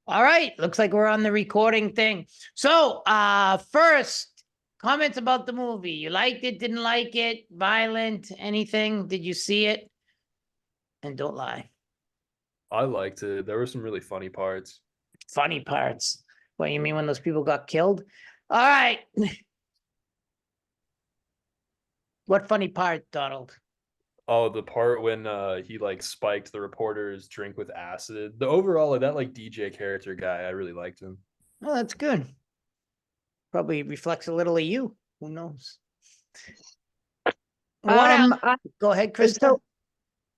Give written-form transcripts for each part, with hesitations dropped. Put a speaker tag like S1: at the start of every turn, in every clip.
S1: All right, looks like we're on the recording thing. So, first, comments about the movie. You liked it, didn't like it, violent, anything? Did you see it? And don't lie.
S2: I liked it. There were some really funny parts.
S1: Funny parts. What you mean when those people got killed? All right. What funny part, Donald?
S2: Oh, the part when he like spiked the reporter's drink with acid. The overall that like DJ character guy, I really liked him.
S1: Oh, that's good. Probably reflects a little of you. Who knows? What else?
S3: Um, I,
S1: Go ahead, Krista.
S3: so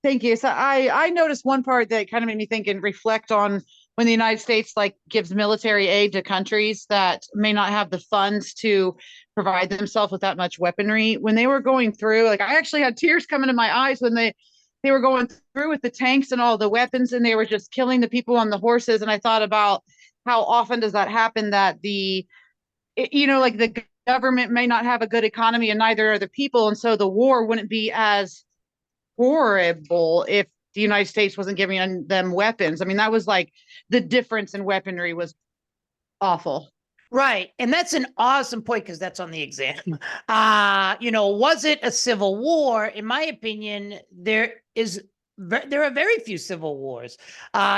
S3: thank you. So I noticed one part that kind of made me think and reflect on when the United States like gives military aid to countries that may not have the funds to provide themselves with that much weaponry. When they were going through, like I actually had tears coming to my eyes when they were going through with the tanks and all the weapons and they were just killing the people on the horses. And I thought about how often does that happen that like the government may not have a good economy and neither are the people. And so the war wouldn't be as horrible if the United States wasn't giving them weapons. I mean, that was like the difference in weaponry was awful.
S1: Right. And that's an awesome point because that's on the exam. Was it a civil war? In my opinion, there are very few civil wars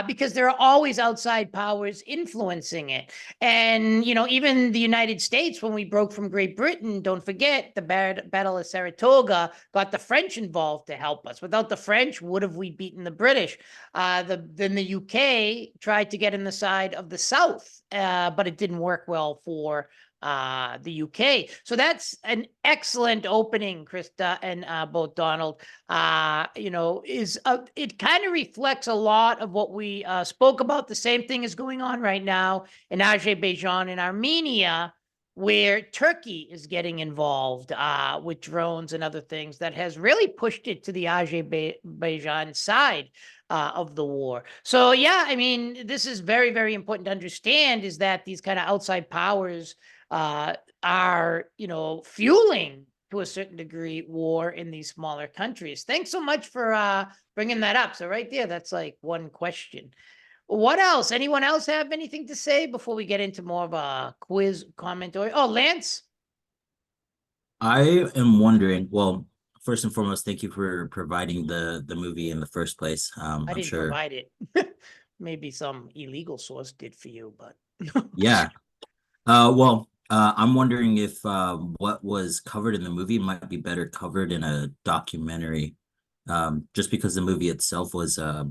S1: because there are always outside powers influencing it. And, even the United States, when we broke from Great Britain, don't forget the Battle of Saratoga got the French involved to help us. Without the French, would have we beaten the British? Then the UK tried to get in the side of the South, but it didn't work well for the UK. So that's an excellent opening, Krista and both Donald. It kind of reflects a lot of what we spoke about. The same thing is going on right now in Azerbaijan and Armenia, where Turkey is getting involved with drones and other things that has really pushed it to the Azerbaijan side of the war. So, yeah, I mean, this is very, very important to understand is that these kind of outside powers are, fueling to a certain degree war in these smaller countries. Thanks so much for bringing that up. So right there, that's like one question. What else? Anyone else have anything to say before we get into more of a quiz comment or Lance?
S4: I am wondering, well, first and foremost, thank you for providing the movie in the first place.
S1: I
S4: I'm
S1: didn't
S4: sure,
S1: provide it. Maybe some illegal source did for you, but
S4: yeah. I'm wondering if what was covered in the movie might be better covered in a documentary, just because the movie itself was a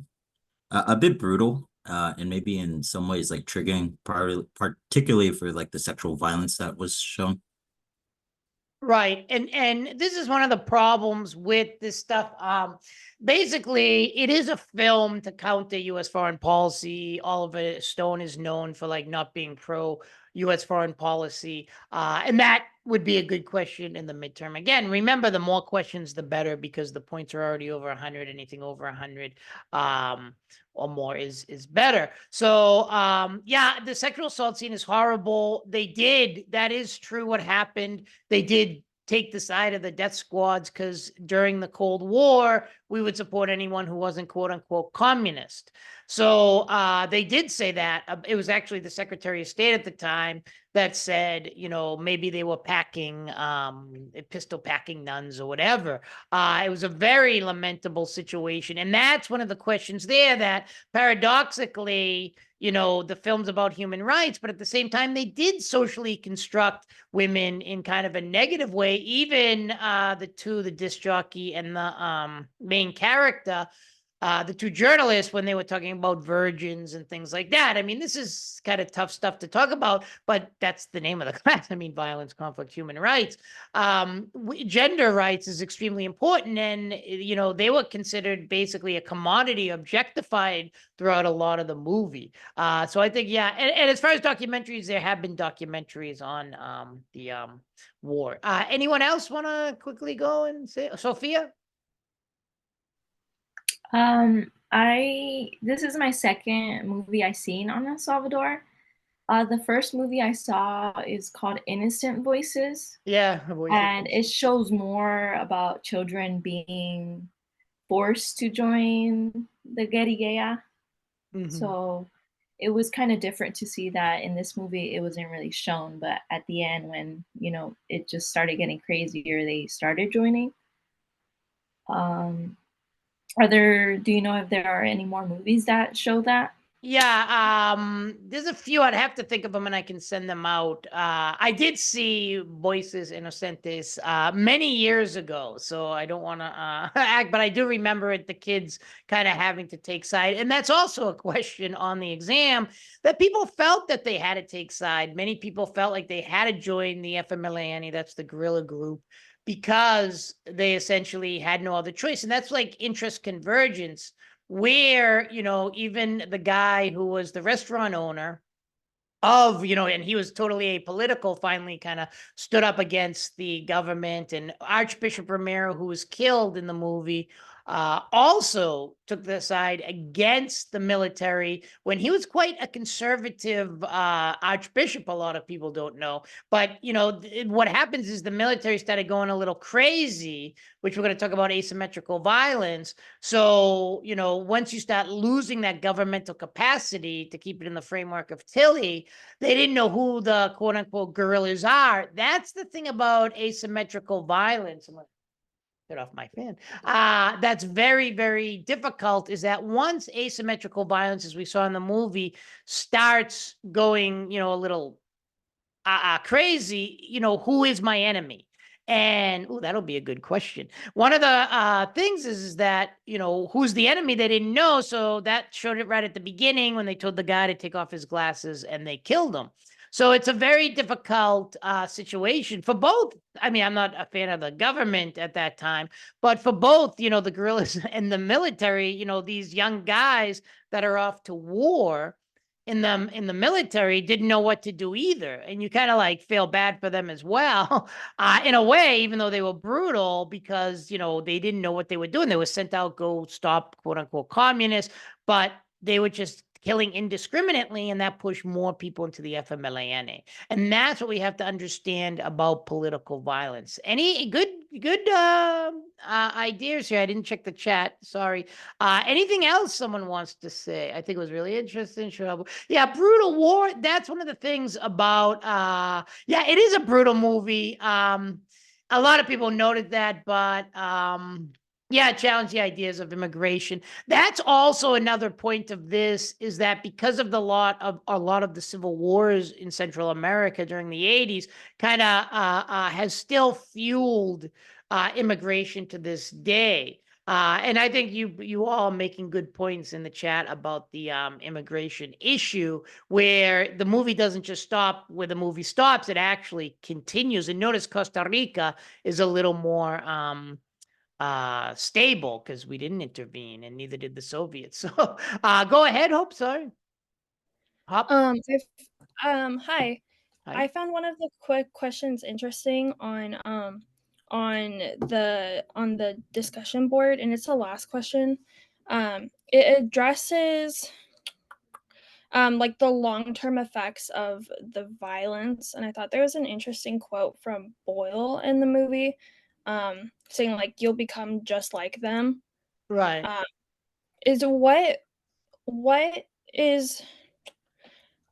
S4: bit brutal, and maybe in some ways like triggering, particularly for like the sexual violence that was shown.
S1: Right. And this is one of the problems with this stuff. Basically, it is a film to counter US foreign policy. Oliver Stone is known for like not being pro US foreign policy. And that would be a good question in the midterm. Again, remember the more questions the better because the points are already over 100, anything over 100. Or more is better. So yeah, the sexual assault scene is horrible. That is true what happened. They did take the side of the death squads because during the Cold War, we would support anyone who wasn't quote unquote communist. So they did say that. It was actually the Secretary of State at the time that said, maybe they were packing pistol packing nuns or whatever. It was a very lamentable situation. And that's one of the questions there that paradoxically, the film's about human rights, but at the same time, they did socially construct women in kind of a negative way. Even the disc jockey and the main character, the two journalists, when they were talking about virgins and things like that. I mean, this is kind of tough stuff to talk about, but that's the name of the class. I mean, violence, conflict, human rights. Gender rights is extremely important. And, they were considered basically a commodity, objectified throughout a lot of the movie. So I think, yeah. And as far as documentaries, there have been documentaries on the war. Anyone else want to quickly go and say, Sophia?
S5: This is my second movie I seen on El Salvador. The first movie I saw is called Innocent Voices,
S1: Yeah,
S5: and it shows more about children being forced to join the guerrilla.
S1: Mhm.
S5: So it was kind of different to see that in this movie it wasn't really shown, but at the end when, you know, it just started getting crazier, they started joining. Um, do you know if there are any more movies that show that?
S1: Yeah, there's a few. I'd have to think of them and I can send them out. I did see Voices Inocentes many years ago, so I don't want to act, but I do remember it, the kids kind of having to take side. And that's also a question on the exam that people felt that they had to take side. Many people felt like they had to join the FMLA, that's the guerrilla group, because they essentially had no other choice. And that's like interest convergence, where, you know, even the guy who was the restaurant owner of, you know, and he was totally apolitical, finally kind of stood up against the government. And Archbishop Romero, who was killed in the movie, also took the side against the military when he was quite a conservative archbishop. A lot of people don't know, but you know, what happens is the military started going a little crazy, which we're going to talk about asymmetrical violence. So, you know, once you start losing that governmental capacity to keep it in the framework of Tilly, they didn't know who the quote unquote guerrillas are. That's the thing about asymmetrical violence. I'm gonna get off my fan. That's very, very difficult, is that once asymmetrical violence, as we saw in the movie, starts going, you know, a little crazy, you know, who is my enemy? And that'll be a good question. One of the things is that, you know, who's the enemy, they didn't know. So that showed it right at the beginning when they told the guy to take off his glasses and they killed him. So it's a very difficult situation for both. I mean, I'm not a fan of the government at that time, but for both, you know, the guerrillas and the military, you know, these young guys that are off to war in the military didn't know what to do either, and you kind of like feel bad for them as well, in a way, even though they were brutal, because you know they didn't know what they were doing. They were sent out, go stop quote unquote communists, but they were just killing indiscriminately, and that pushed more people into the FMLANA. And that's what we have to understand about political violence. Any good ideas here? I didn't check the chat, sorry. Anything else someone wants to say? I think it was really interesting. Sure. Yeah, brutal war. That's one of the things about yeah, it is a brutal movie. A lot of people noted that, but yeah, challenge the ideas of immigration. That's also another point of this, is that because of a lot of the civil wars in Central America during the 80s, kind of has still fueled immigration to this day. And I think you all making good points in the chat about the immigration issue, where the movie doesn't just stop where the movie stops; it actually continues. And notice Costa Rica is a little more stable because we didn't intervene, and neither did the Soviets. So go ahead, Hope. Sorry, Hop.
S6: Hi.
S1: Hi.
S6: I found one of the quick questions interesting on the discussion board, and it's the last question. It addresses like the long-term effects of the violence, and I thought there was an interesting quote from Boyle in the movie, saying like you'll become just like them.
S1: Right.
S6: Is what is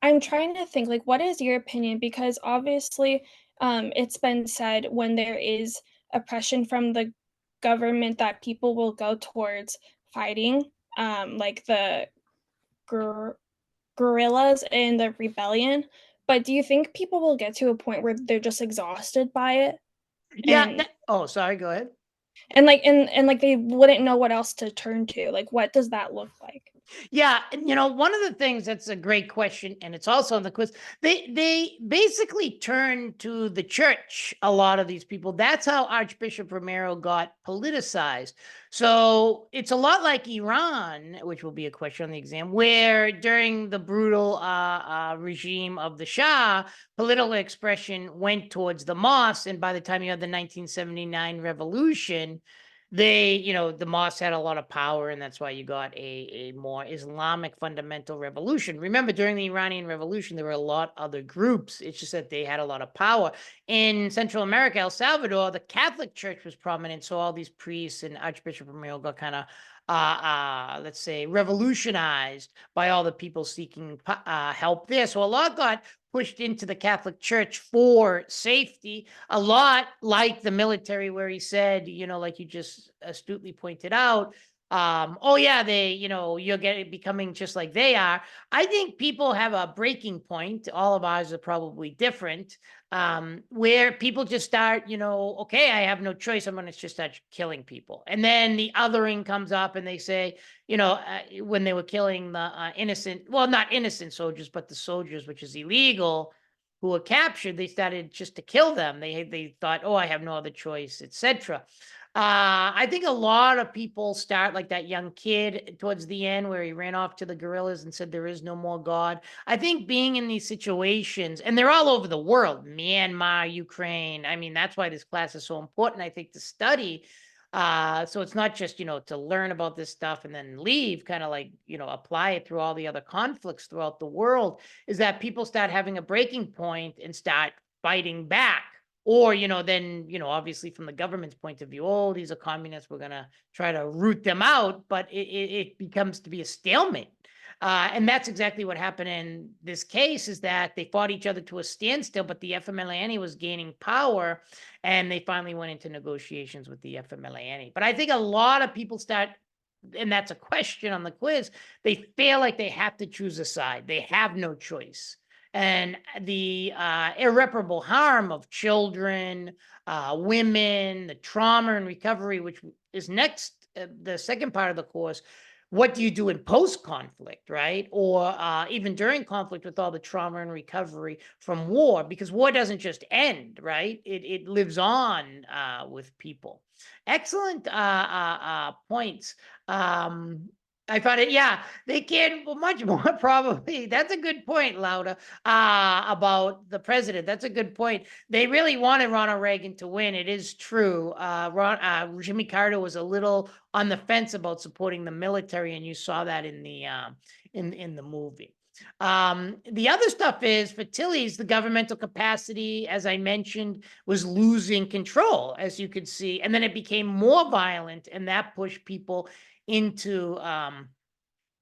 S6: I'm trying to think, like, what is your opinion? Because obviously, it's been said when there is oppression from the government that people will go towards fighting, like the guerrillas and the rebellion. But do you think people will get to a point where they're just exhausted by it?
S1: Yeah.
S6: And
S1: Oh, sorry. Go ahead.
S6: and like they wouldn't know what else to turn to. Like, what does that look like?
S1: Yeah, and you know, one of the things that's a great question, and it's also in the quiz. They basically turn to the church. A lot of these people. That's how Archbishop Romero got politicized. So it's a lot like Iran, which will be a question on the exam, where during the brutal regime of the Shah, political expression went towards the mosque, and by the time you had the 1979 revolution, you know, the mosque had a lot of power, and that's why you got a more Islamic fundamental revolution. Remember, during the Iranian Revolution, there were a lot other groups. It's just that they had a lot of power. In Central America, El Salvador, the Catholic Church was prominent, so all these priests and Archbishop Romero got kind of let's say, revolutionized by all the people seeking help there. So a lot got pushed into the Catholic Church for safety, a lot like the military, where he said, like you just astutely pointed out, oh yeah, you're becoming just like they are. I think people have a breaking point. All of ours are probably different, where people just start, okay, I have no choice. I'm going to just start killing people. And then the othering comes up and they say, when they were killing the innocent, well, not innocent soldiers, but the soldiers, which is illegal, who were captured, they started just to kill them. They thought, oh, I have no other choice, etc. I think a lot of people start like that young kid towards the end where he ran off to the guerrillas and said, there is no more God. I think being in these situations, and they're all over the world, Myanmar, Ukraine. I mean, that's why this class is so important, I think, to study. So it's not just, to learn about this stuff and then leave, kind of like, apply it through all the other conflicts throughout the world, is that people start having a breaking point and start fighting back. Or, then, obviously from the government's point of view, oh, these are communists, we're going to try to root them out, but it becomes to be a stalemate. And that's exactly what happened in this case, is that they fought each other to a standstill, but the FMLN was gaining power, and they finally went into negotiations with the FMLN. But I think a lot of people start, and that's a question on the quiz, they feel like they have to choose a side. They have no choice. And the irreparable harm of children, women, the trauma and recovery, which is next, the second part of the course. What do you do in post-conflict, right? Or even during conflict, with all the trauma and recovery from war, because war doesn't just end, right? It lives on with people. Excellent points. I found it, yeah, they can much more probably. That's a good point, Lauda, about the president. That's a good point. They really wanted Ronald Reagan to win. It is true. Jimmy Carter was a little on the fence about supporting the military, and you saw that in the movie. The other stuff is, for Tilly's, the governmental capacity, as I mentioned, was losing control, as you could see, and then it became more violent, and that pushed people into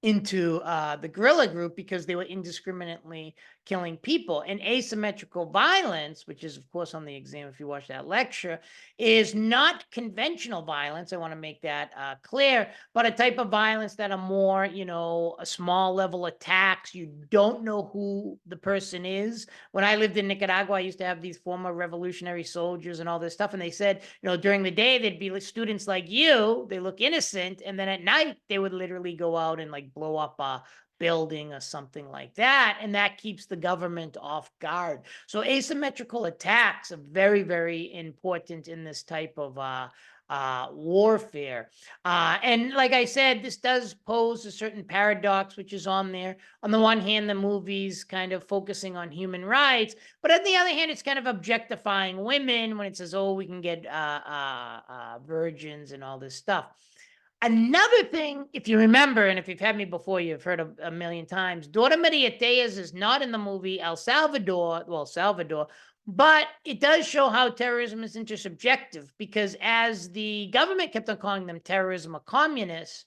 S1: the guerrilla group, because they were indiscriminately killing people. And asymmetrical violence, which is of course on the exam if you watch that lecture, is not conventional violence. I want to make that clear, but a type of violence that are more, a small level attacks. You don't know who the person is. When I lived in Nicaragua, I used to have these former revolutionary soldiers and all this stuff, and they said, during the day they'd be students like you, they look innocent, and then at night they would literally go out and like blow up a building or something like that, and that keeps the government off guard. So asymmetrical attacks are very, very important in this type of warfare. And like I said, this does pose a certain paradox, which is on there. On the one hand, the movie's kind of focusing on human rights, but on the other hand, it's kind of objectifying women when it says, oh, we can get virgins and all this stuff. Another thing, if you remember, and if you've had me before, you've heard a million times, Dora Maria Diaz is not in the movie Salvador, but it does show how terrorism is intersubjective, because as the government kept on calling them terrorism or communists,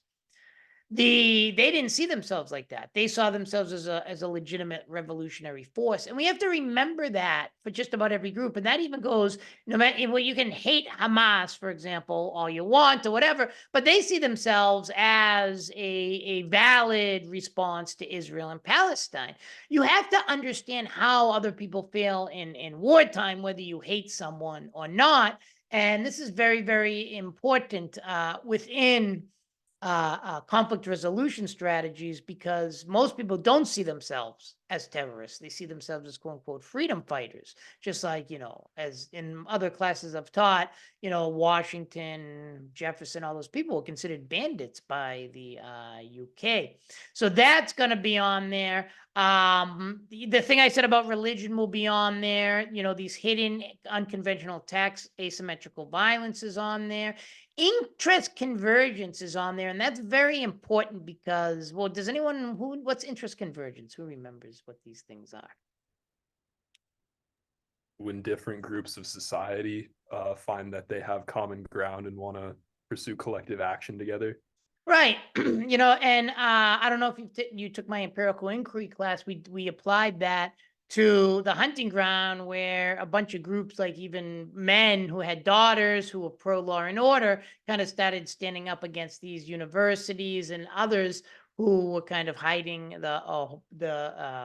S1: they didn't see themselves like that. They saw themselves as a legitimate revolutionary force. And we have to remember that for just about every group. And that even goes, no matter what, you can hate Hamas, for example, all you want or whatever, but they see themselves as a valid response to Israel and Palestine. You have to understand how other people feel in wartime, whether you hate someone or not. And this is very, very important within conflict resolution strategies, because most people don't see themselves as terrorists. They see themselves as quote unquote freedom fighters, just like, as in other classes I've taught, Washington, Jefferson, all those people were considered bandits by the UK. So that's going to be on there. The thing I said about religion will be on there. These hidden unconventional attacks, asymmetrical violence is on there. Interest convergence is on there, and that's very important because, well, does anyone what's interest convergence? Who remembers what these things are?
S2: When different groups of society find that they have common ground and want to pursue collective action together.
S1: Right. You know, and I don't know if you took my empirical inquiry class. We applied that to the hunting ground where a bunch of groups, like even men who had daughters who were pro law and order, kind of started standing up against these universities and others who were kind of hiding the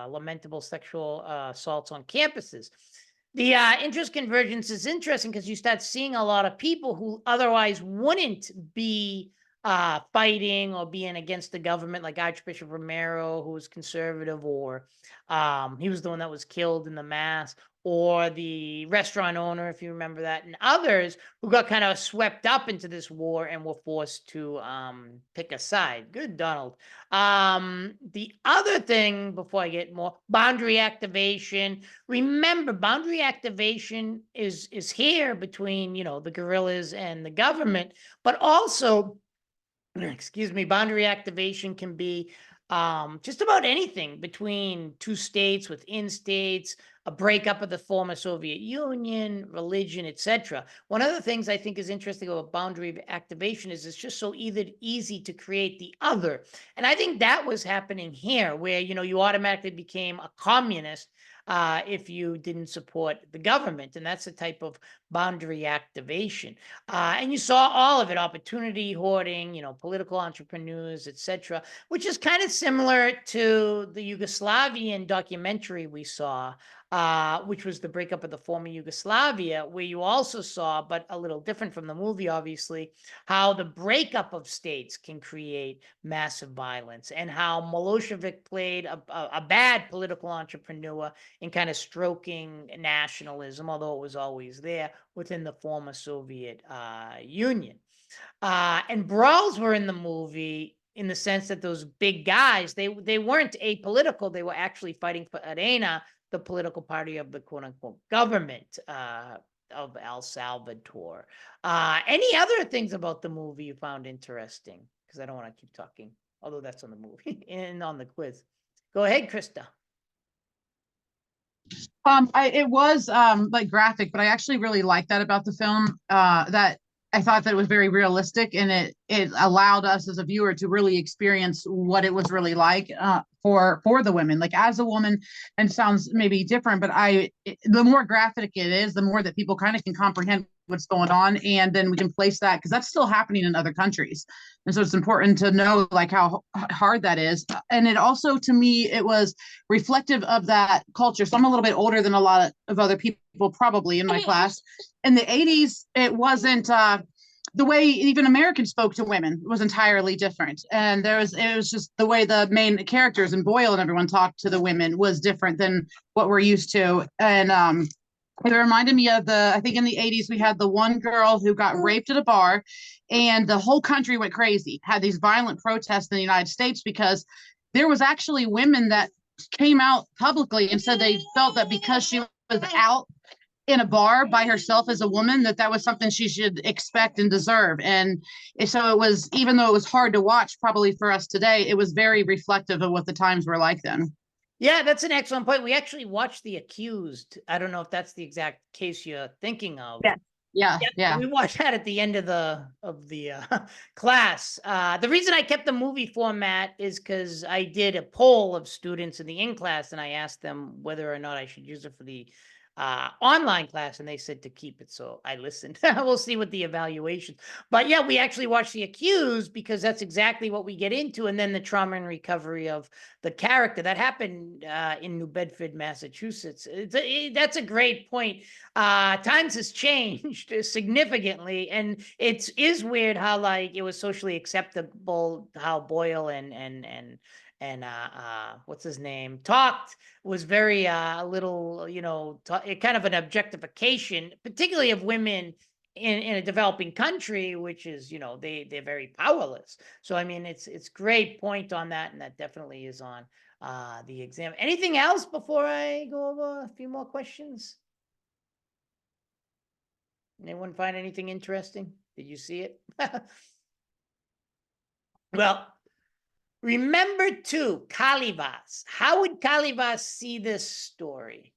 S1: lamentable sexual assaults on campuses. The interest convergence is interesting because you start seeing a lot of people who otherwise wouldn't be fighting or being against the government, like Archbishop Romero, who was conservative, or he was the one that was killed in the mass, or the restaurant owner, if you remember that, and others who got kind of swept up into this war and were forced to pick a side. Good, Donald. The other thing, before I get more, boundary activation. Remember, boundary activation is here between, you know, the guerrillas and the government, but also, excuse me, boundary activation can be just about anything between two states, within states, a breakup of the former Soviet Union, religion, etc. One of the things I think is interesting about boundary activation is it's just so easy to create the other. And I think that was happening here, where, you know, you automatically became a communist if you didn't support the government. And that's the type of boundary activation. And you saw all of it: opportunity hoarding, you know, political entrepreneurs, etc., which is kind of similar to the Yugoslavian documentary we saw, which was the breakup of the former Yugoslavia, where you also saw, but a little different from the movie, obviously, how the breakup of states can create massive violence, and how Milosevic played a bad political entrepreneur in kind of stroking nationalism, although it was always there within the former Soviet Union. And brawls were in the movie in the sense that those big guys, they weren't apolitical. They were actually fighting for Arena, the political party of the quote unquote government of El Salvador. Any other things about the movie you found interesting? Because I don't want to keep talking, although that's on the movie and on the quiz. Go ahead, Krista.
S3: It was like graphic, but I actually really liked that about the film. That I thought that it was very realistic, and it allowed us as a viewer to really experience what it was really like for the women. Like as a woman, and sounds maybe different, but the more graphic it is, the more that people kind of can comprehend what's going on, and then we can place that, because that's still happening in other countries. And so it's important to know like how hard that is. And it also, to me, it was reflective of that culture. So I'm a little bit older than a lot of other people probably in my class. In the 80s, it wasn't the way even Americans spoke to women was entirely different. And it was just the way the main characters and Boyle and everyone talked to the women was different than what we're used to. And it reminded me of I think in the 80s, we had the one girl who got raped at a bar, and the whole country went crazy, had these violent protests in the United States, because there was actually women that came out publicly and said they felt that because she was out in a bar by herself as a woman, that was something she should expect and deserve. And so it was, even though it was hard to watch probably for us today, it was very reflective of what the times were like then.
S1: Yeah, that's an excellent point. We actually watched The Accused. I don't know if that's the exact case you're thinking of.
S3: Yeah.
S1: We watched that at the end of the class. The reason I kept the movie format is because I did a poll of students in the in-class, and I asked them whether or not I should use it for the online class, and they said to keep it. So I listened. We'll see what the evaluation. But yeah, we actually watched The Accused because that's exactly what we get into, and then the trauma and recovery of the character that happened in New Bedford, Massachusetts. That's a great point. Times has changed significantly, and it is weird how like it was socially acceptable how Boyle and what's his name talked was very a little, you know, kind of an objectification, particularly of women in a developing country, which is, you know, they're very powerless. So I mean, it's great point on that, and that definitely is on the exam. Anything else before I go over a few more questions? Anyone find anything interesting? Did you see it? Well, remember too, Kalivas. How would Kalivas see this story?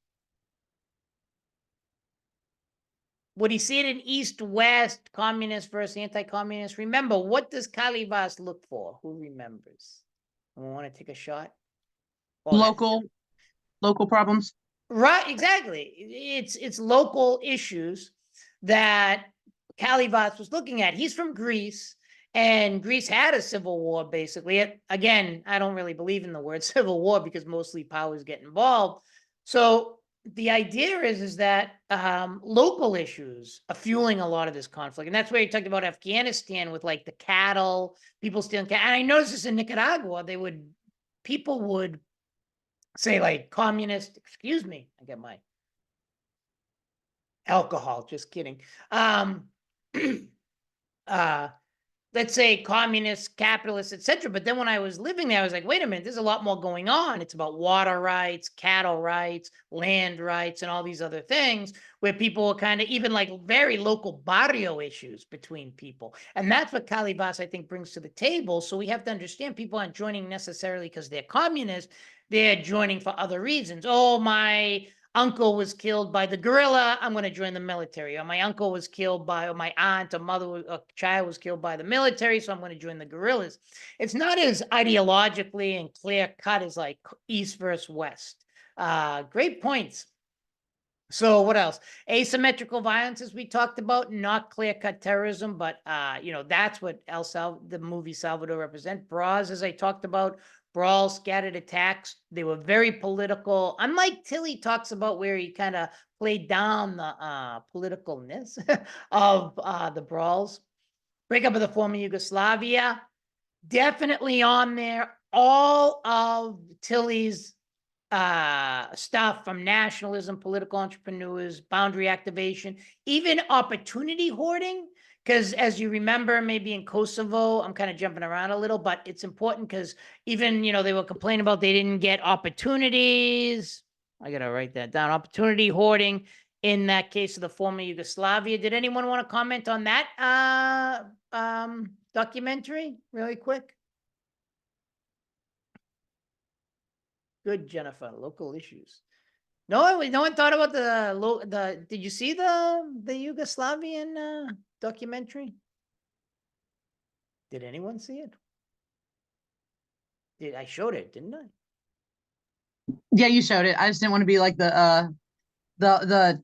S1: would he see it in East-West, communist versus anti-communist? Remember, what does Calivas look for? Who remembers? Anyone want to take a shot? Oh,
S3: Local problems.
S1: right, exactly. It's local issues that Calivas was looking at. He's from Greece, and Greece had a civil war, basically. Again, I don't really believe in the word civil war because mostly powers get involved. So the idea is that local issues are fueling a lot of this conflict. And that's where you talked about Afghanistan with like the cattle, people stealing cattle. And I noticed this in Nicaragua, people would say like communist, excuse me, I get my alcohol, just kidding. Uh, let's say communist, capitalist, etc. But then when I was living there, I was like, wait a minute, there's a lot more going on. It's about water rights, cattle rights, land rights, and all these other things where people are kind of even like very local barrio issues between people. And that's what Calivas, I think, brings to the table. So we have to understand people aren't joining necessarily because they're communist. They're joining for other reasons. Oh, my uncle was killed by the guerrilla, I'm going to join the military. Or my uncle was killed by, or my aunt or mother, a child was killed by the military, so I'm going to join the guerrillas. It's not as ideologically and clear cut as like East versus West. Great points. So what else? Asymmetrical violence, as we talked about, not clear-cut terrorism, but that's what the movie Salvador represent. Bras, as I talked about, brawls, scattered attacks. They were very political. Unlike Tilly talks about where he kind of played down the politicalness of the brawls. Breakup of the former Yugoslavia, definitely on there. All of Tilly's stuff from nationalism, political entrepreneurs, boundary activation, even opportunity hoarding. Because as you remember, maybe in Kosovo, I'm kind of jumping around a little, but it's important because even, they were complaining about they didn't get opportunities. I got to write that down. Opportunity hoarding in that case of the former Yugoslavia. Did anyone want to comment on that documentary really quick? Good, Jennifer. Local issues. No one thought about the. Did you see the Yugoslavian documentary? Did anyone see it? I showed it, didn't I?
S3: Yeah, you showed it. I just didn't want to be like the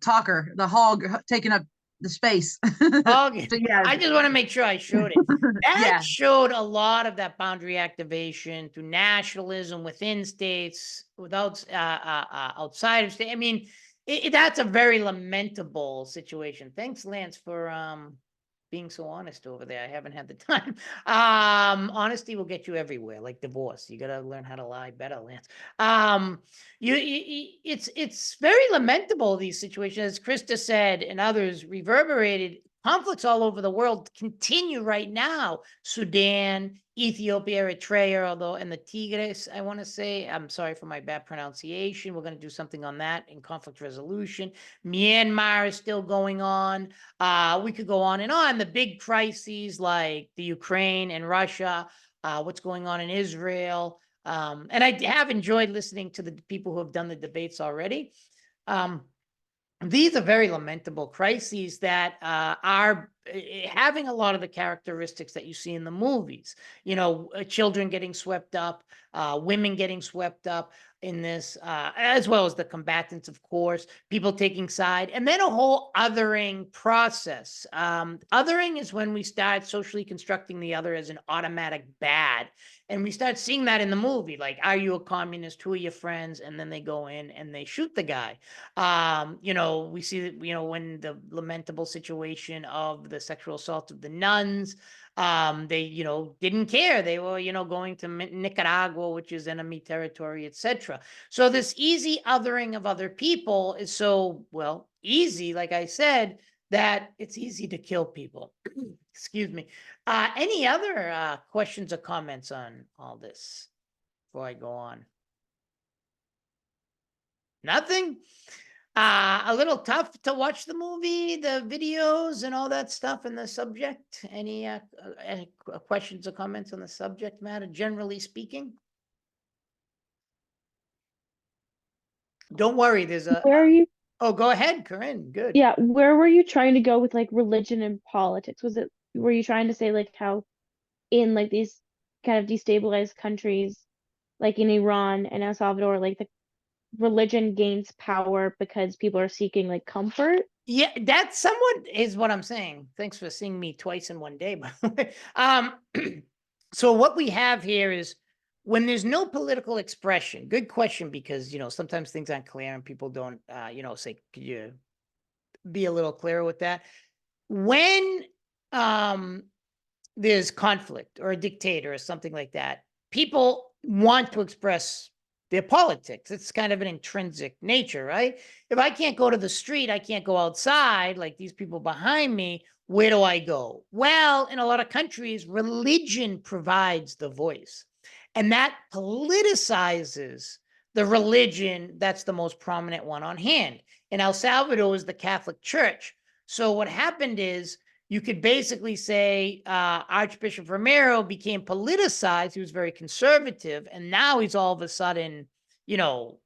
S3: talker, the hog taking up the space.
S1: Okay.
S3: So, yeah.
S1: I just want to make sure I showed it. That
S3: Yeah.
S1: showed a lot of that boundary activation through nationalism within states, without outside of state. I mean, that's a very lamentable situation. Thanks, Lance, for being so honest over there. I haven't had the time. Honesty will get you everywhere, like divorce. You got to learn how to lie better, Lance. It's very lamentable, these situations, as Krista said and others reverberated. Conflicts all over the world continue right now. Sudan, Ethiopia, Eritrea, and the Tigris, I want to say. I'm sorry for my bad pronunciation. We're going to do something on that in conflict resolution. Myanmar is still going on. We could go on and on. The big crises like the Ukraine and Russia, what's going on in Israel. And I have enjoyed listening to the people who have done the debates already. These are very lamentable crises that are having a lot of the characteristics that you see in the movies. Children getting swept up, women getting swept up in this, as well as the combatants, of course, people taking side, and then a whole othering process. Othering is when we start socially constructing the other as an automatic bad. And we start seeing that in the movie, like, are you a communist? Who are your friends? And then they go in and they shoot the guy. We see that, when the lamentable situation of the sexual assault of the nuns, they, didn't care. They were, going to Nicaragua, which is enemy territory, etc. So this easy othering of other people is so, easy, like I said, that it's easy to kill people. Excuse me. Any other questions or comments on all this before I go on? Nothing? A little tough to watch the movie, the videos and all that stuff and the subject. Any questions or comments on the subject matter, generally speaking? Don't worry, there's a...
S7: Where are you?
S1: Oh, go ahead, Corinne. Good.
S7: Yeah, where were you trying to go with like religion and politics? Were you trying to say like how in like these kind of destabilized countries, like in Iran and El Salvador, like the religion gains power because people are seeking like comfort?
S1: Yeah, that somewhat is what I'm saying. Thanks for seeing me twice in one day, by the way. So what we have here is when there's no political expression. Good question, because sometimes things aren't clear and people don't say, could you be a little clearer with that? When um there's conflict or a dictator or something like that, people want to express their politics. It's kind of an intrinsic nature, right? If I can't go to the street, I can't go outside like these people behind me, where do I go? Well, in a lot of countries, religion provides the voice, and that politicizes the religion that's the most prominent one on hand. In El Salvador is the Catholic Church. So what happened is you could basically say Archbishop Romero became politicized. He was very conservative. And now he's all of a sudden,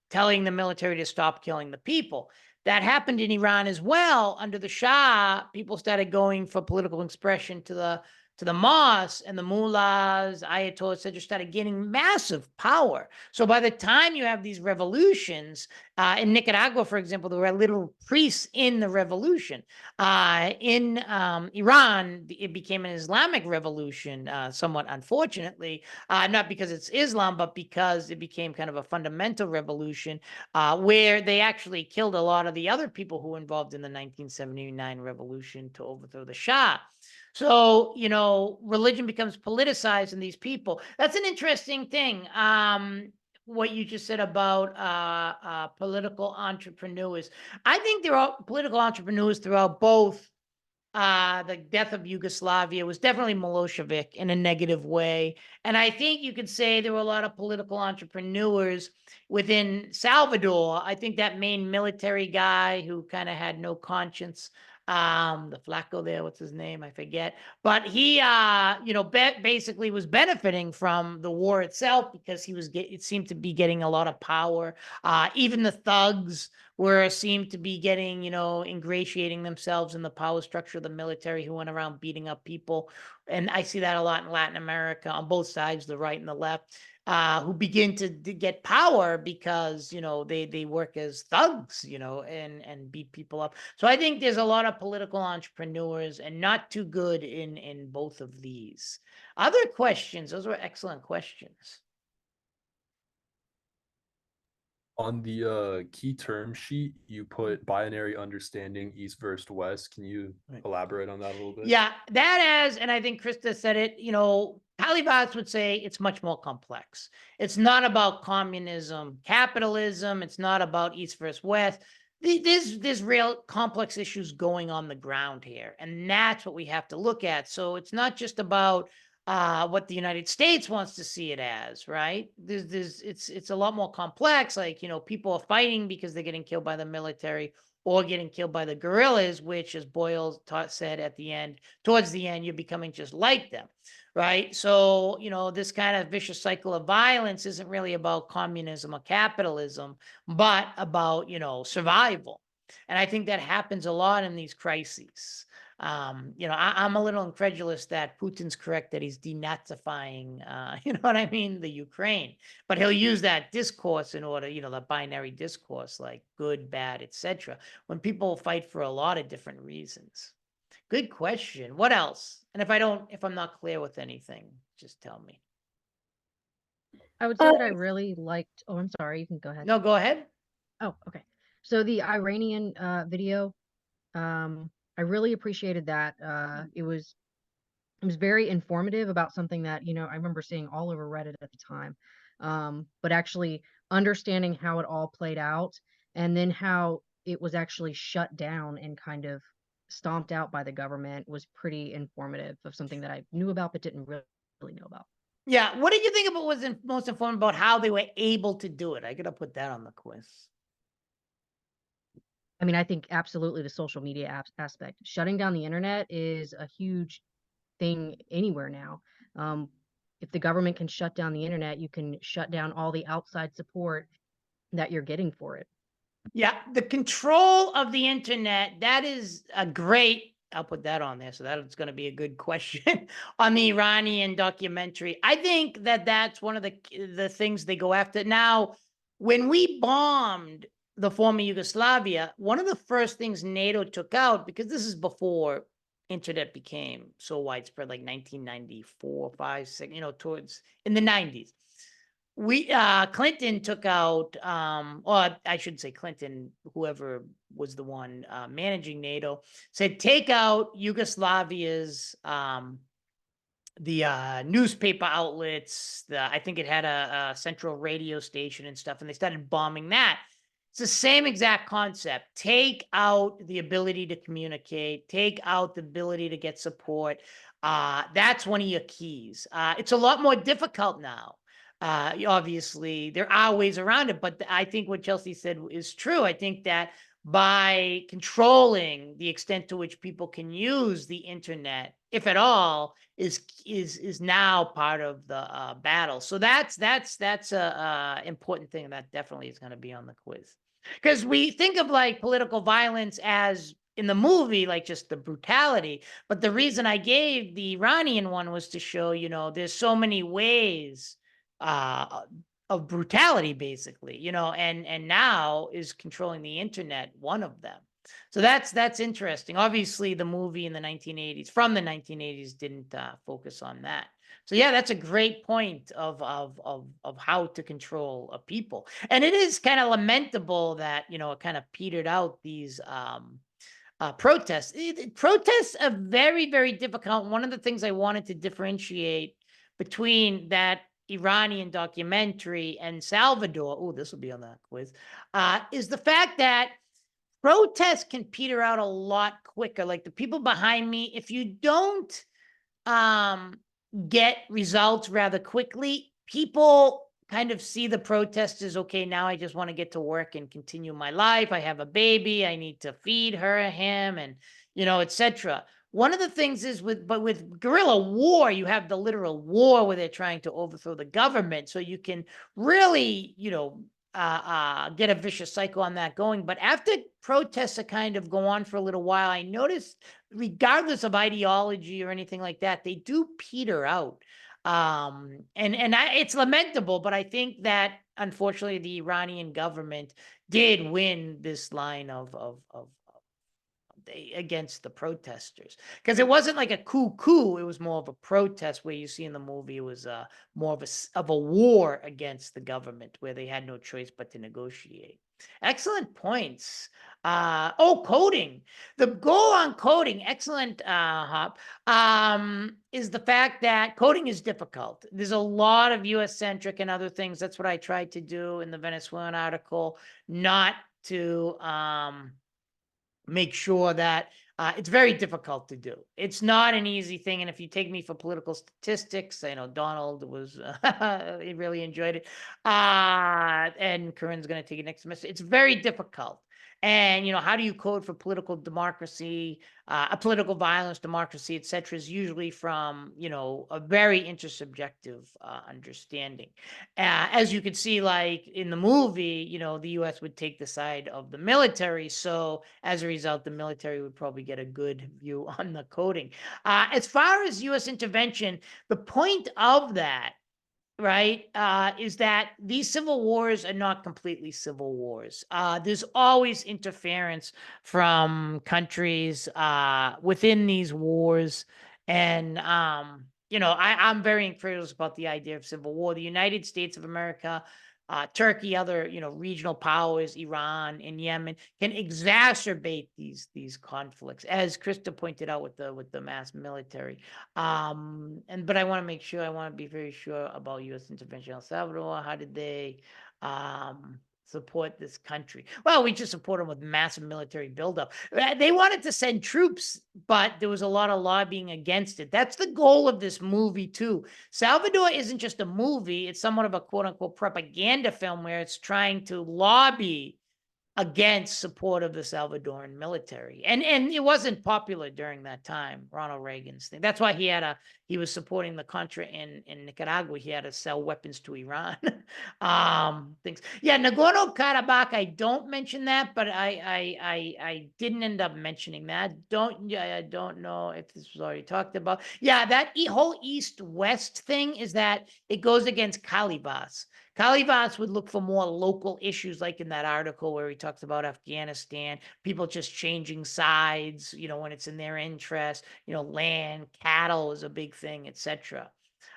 S1: telling the military to stop killing the people. That happened in Iran as well. Under the Shah, people started going for political expression to the mosques, and the mullahs, ayatollahs, etc., started gaining massive power. So by the time you have these revolutions, in Nicaragua, for example, there were literal priests in the revolution. In Iran, it became an Islamic revolution, somewhat unfortunately, not because it's Islam, but because it became kind of a fundamental revolution where they actually killed a lot of the other people who were involved in the 1979 revolution to overthrow the Shah. So, religion becomes politicized in these people. That's an interesting thing. What you just said about political entrepreneurs. I think there are political entrepreneurs throughout both. The death of Yugoslavia was definitely Milosevic in a negative way. And I think you could say there were a lot of political entrepreneurs within Salvador. I think that main military guy who kind of had no conscience, the Flaco there, what's his name? I forget. But he, basically was benefiting from the war itself because it seemed to be getting a lot of power. Even the thugs seemed to be getting, ingratiating themselves in the power structure of the military, who went around beating up people. And I see that a lot in Latin America on both sides, the right and the left, who begin to get power because, they work as thugs, and beat people up. So I think there's a lot of political entrepreneurs and not too good in both of these. Other questions? Those were excellent questions.
S2: On the key term sheet, you put binary understanding East versus West. Can you elaborate on that a little bit?
S1: Yeah, and I think Krista said it, Talibans would say it's much more complex. It's not about communism, capitalism. It's not about East versus West. There's real complex issues going on the ground here, and that's what we have to look at. So it's not just about what the United States wants to see it as, right? It's a lot more complex. Like, people are fighting because they're getting killed by the military or getting killed by the guerrillas, which, as Boyle said towards the end, you're becoming just like them, right? So, this kind of vicious cycle of violence isn't really about communism or capitalism, but about, survival. And I think that happens a lot in these crises. I'm a little incredulous that Putin's correct that he's denazifying, you know what I mean, the Ukraine, but he'll use that discourse in order, the binary discourse, like good, bad, etc., when people fight for a lot of different reasons. Good question. What else? And if I'm not clear with anything, just tell me.
S8: I would say that I really liked. Oh, I'm sorry. You can go ahead.
S1: No, go ahead.
S8: Oh, okay. So the Iranian video, I really appreciated that. It was very informative about something that, I remember seeing all over Reddit at the time. But actually understanding how it all played out and then how it was actually shut down and kind of stomped out by the government was pretty informative of something that I knew about but didn't really know about.
S1: Yeah. What did you think about was most informative about how they were able to do it? I gotta put that on the quiz.
S8: I mean, I think absolutely the social media aspect. Shutting down the internet is a huge thing anywhere now. If the government can shut down the internet, you can shut down all the outside support that you're getting for it.
S1: Yeah, the control of the internet, that is a great, I'll put that on there. So that's going to be a good question on the Iranian documentary. I think that that's one of the things they go after. Now, when we bombed the former Yugoslavia, one of the first things NATO took out, because this is before internet became so widespread, like 1994, 5, 6, towards in the 90s. Clinton took out, or I shouldn't say Clinton, whoever was the one managing NATO, said take out Yugoslavia's the newspaper outlets. I think it had a central radio station and stuff, and they started bombing that. It's the same exact concept. Take out the ability to communicate, take out the ability to get support. That's one of your keys. It's a lot more difficult now. Obviously, there are ways around it, but I think what Chelsea said is true. I think that by controlling the extent to which people can use the internet, if at all, is now part of the battle. So that's a important thing that definitely is going to be on the quiz, because we think of like political violence as in the movie like just the brutality, but the reason I gave the Iranian one was to show, there's so many ways of brutality, basically, and now is controlling the internet one of them. So that's interesting. Obviously, the movie in the 1980s, from the 1980s, didn't focus on that. So yeah, that's a great point of how to control a people. And it is kind of lamentable that, it kind of petered out these protests. Protests are very, very difficult. One of the things I wanted to differentiate between that Iranian documentary and Salvador, oh, this will be on that quiz, is the fact that protests can peter out a lot quicker. Like the people behind me, if you don't get results rather quickly, people kind of see the protest as, okay, now I just want to get to work and continue my life. I have a baby, I need to feed her, him, and etc. One of the things is with guerrilla war, you have the literal war where they're trying to overthrow the government. So you can really, get a vicious cycle on that going. But after protests are kind of go on for a little while, I noticed, regardless of ideology or anything like that, they do peter out. It's lamentable, but I think that unfortunately the Iranian government did win this line of against the protesters, because it wasn't like a coup. It was more of a protest, where you see in the movie it was more of a war against the government, where they had no choice but to negotiate. Excellent points. Coding. The goal on coding, excellent, Hop, is the fact that coding is difficult. There's a lot of US centric and other things. That's what I tried to do in the Venezuelan article, not to make sure that it's very difficult to do. It's not an easy thing. And if you take me for political statistics, I know Donald was, he really enjoyed it. And Corinne's going to take it next semester. It's very difficult. And, how do you code for political democracy, political violence, democracy, et cetera, is usually from, a very intersubjective understanding. As you could see, like in the movie, the US would take the side of the military. So as a result, the military would probably get a good view on the coding. As far as US intervention, the point of that, right, is that these civil wars are not completely civil wars. There's always interference from countries within these wars. And, I'm very encouraged about the idea of civil war. The United States of America, Turkey, other, regional powers, Iran and Yemen, can exacerbate these conflicts, as Krista pointed out with the mass military. But I want to be very sure about U.S. intervention in El Salvador. How did they support this country? Well, we just support them with massive military buildup. They wanted to send troops, but there was a lot of lobbying against it. That's the goal of this movie too. Salvador isn't just a movie, it's somewhat of a quote unquote propaganda film, where it's trying to lobby against support of the Salvadoran military. And it wasn't popular during that time, Ronald Reagan's thing. That's why he was supporting the Contra in Nicaragua. He had to sell weapons to Iran. Things. Yeah, Nagorno-Karabakh, I don't mention that, but I didn't end up mentioning that. I don't know if this was already talked about. Yeah, that whole East-West thing is that it goes against Calibas. Calibas would look for more local issues, like in that article where he talks about Afghanistan, people just changing sides, when it's in their interest, land, cattle is a big thing, etc.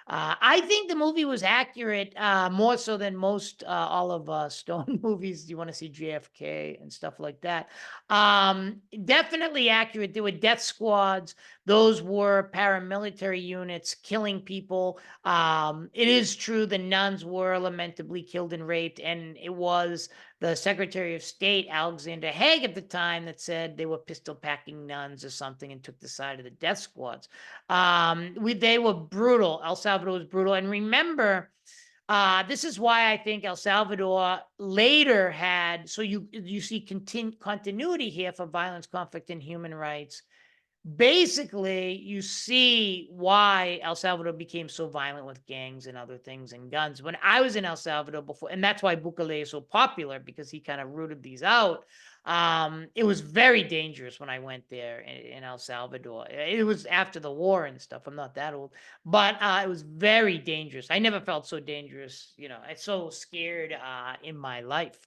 S1: I think the movie was accurate, more so than most all of Stone movies. You want to see JFK and stuff like that. Definitely accurate. There were death squads. Those were paramilitary units killing people. It is true the nuns were lamentably killed and raped, and it was the Secretary of State, Alexander Haig, at the time that said they were pistol packing nuns or something and took the side of the death squads. They were brutal. El Salvador was brutal. And remember, this is why I think El Salvador later had, so you see continuity here for violence, conflict, and human rights. Basically, you see why El Salvador became so violent with gangs and other things and guns. When I was in El Salvador before, and that's why Bukele is so popular, because he kind of rooted these out. It was very dangerous when I went there in El Salvador. It was after the war and stuff. I'm not that old, but it was very dangerous. I never felt so dangerous. I'm so scared in my life.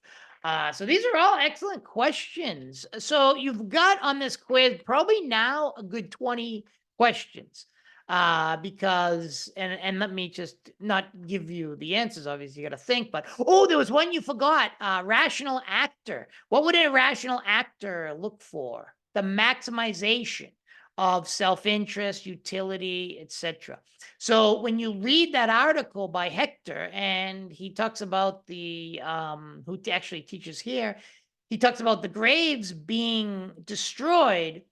S1: So these are all excellent questions. So you've got on this quiz probably now a good 20 questions. Because let me just not give you the answers, obviously you got to think, but there was one you forgot. Rational actor. What would a rational actor look for? The maximization of self-interest, utility, etc. So when you read that article by Hector, and he talks about the who actually teaches here, he talks about the graves being destroyed.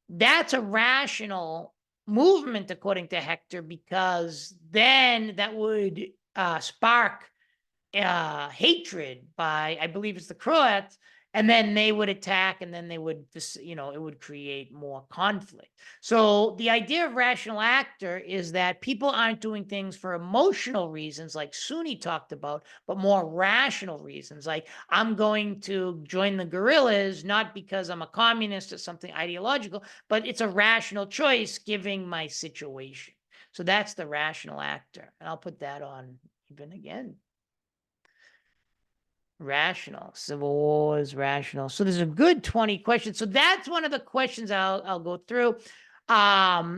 S1: That's a rational movement, according to Hector, because then that would spark hatred by, I believe it's the Croats, and then they would attack, and then they would, it would create more conflict. So the idea of rational actor is that people aren't doing things for emotional reasons, like Suni talked about, but more rational reasons. Like, I'm going to join the guerrillas, not because I'm a communist or something ideological, but it's a rational choice given my situation. So that's the rational actor. And I'll put that on even again. Rational. Civil War is rational. So there's a good 20 questions. So that's one of the questions I'll go through. Outside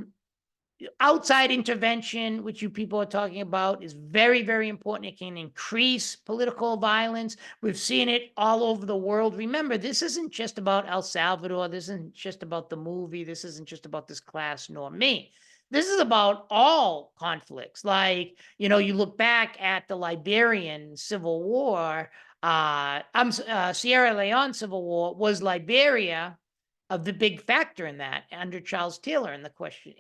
S1: intervention, which you people are talking about, is very, very important. It can increase political violence. We've seen it all over the world. Remember, this isn't just about El Salvador. This isn't just about the movie. This isn't just about this class nor me. This is about all conflicts. Like, you look back at the Liberian Civil War. Sierra Leone Civil War was Liberia of the big factor in that under Charles Taylor, and the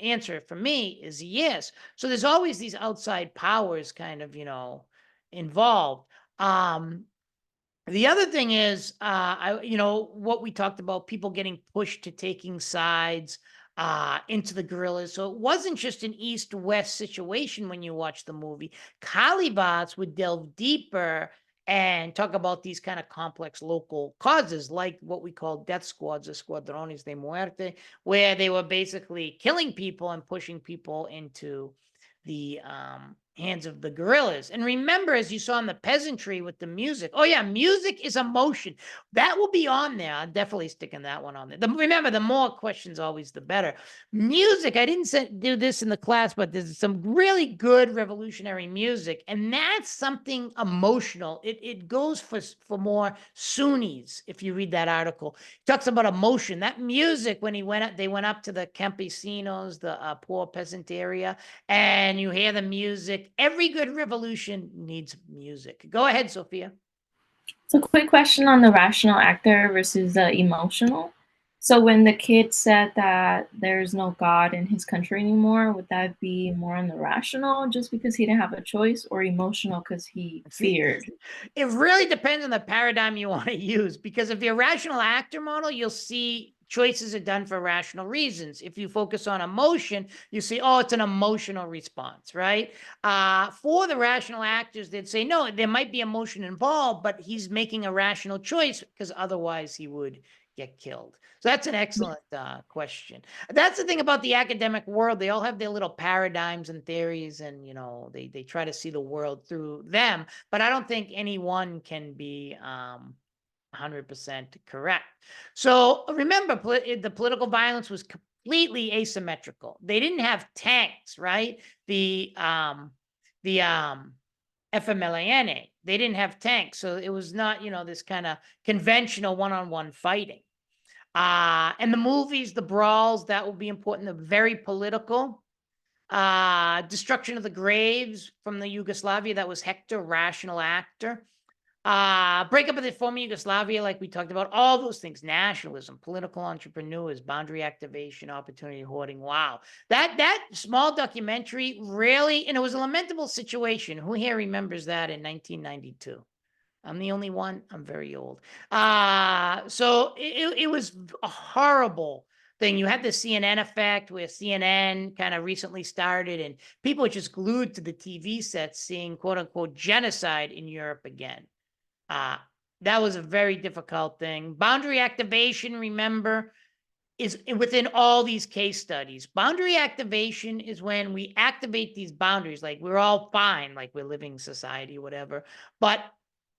S1: answer for me is yes. So there's always these outside powers kind of, involved. The other thing is, what we talked about, people getting pushed to taking sides into the guerrillas. So it wasn't just an East-West situation when you watch the movie. Calibats would delve deeper and talk about these kind of complex local causes, like what we call death squads or squadrones de muerte, where they were basically killing people and pushing people into the hands of the guerrillas. And remember, as you saw in the peasantry with the music, music is emotion. That will be on there. I'm definitely sticking that one on there. Remember, the more questions, always the better. Music, I didn't do this in the class, but there's some really good revolutionary music, and that's something emotional. It goes for more Sunnis, if you read that article. It talks about emotion. That music, when they went up to the campesinos, the poor peasant area, and you hear the music. Every good revolution needs music. Go ahead, Sophia.
S5: So, quick question on the rational actor versus the emotional. So when the kid said that there's no God in his country anymore, would that be more on the rational just because he didn't have a choice, or emotional because he feared?
S1: It really depends on the paradigm you want to use, because if you're a rational actor model, you'll see choices are done for rational reasons. If you focus on emotion, you see, oh, it's an emotional response, right? For the rational actors, they'd say, no, there might be emotion involved, but he's making a rational choice because otherwise he would get killed. So that's an excellent question. That's the thing about the academic world. They all have their little paradigms and theories, and they try to see the world through them. But I don't think anyone can be 100% correct. So remember, the political violence was completely asymmetrical. They didn't have tanks, right? The FMLANA, they didn't have tanks, so it was not this kind of conventional one-on-one fighting. And the movies, the brawls, that will be important. They're very political. Destruction of the Graves from the Yugoslavia, that was Hector, rational actor. Breakup of the former Yugoslavia, like we talked about, all those things, nationalism, political entrepreneurs, boundary activation, opportunity hoarding. Wow. That small documentary really, and it was a lamentable situation. Who here remembers that in 1992? I'm the only one. I'm very old. So it was a horrible thing. You had the CNN effect where CNN kind of recently started, and people were just glued to the TV sets seeing quote unquote genocide in Europe again. That was a very difficult thing. Boundary activation, remember, is within all these case studies. Boundary activation is when we activate these boundaries, like we're all fine, like we're living society, whatever. But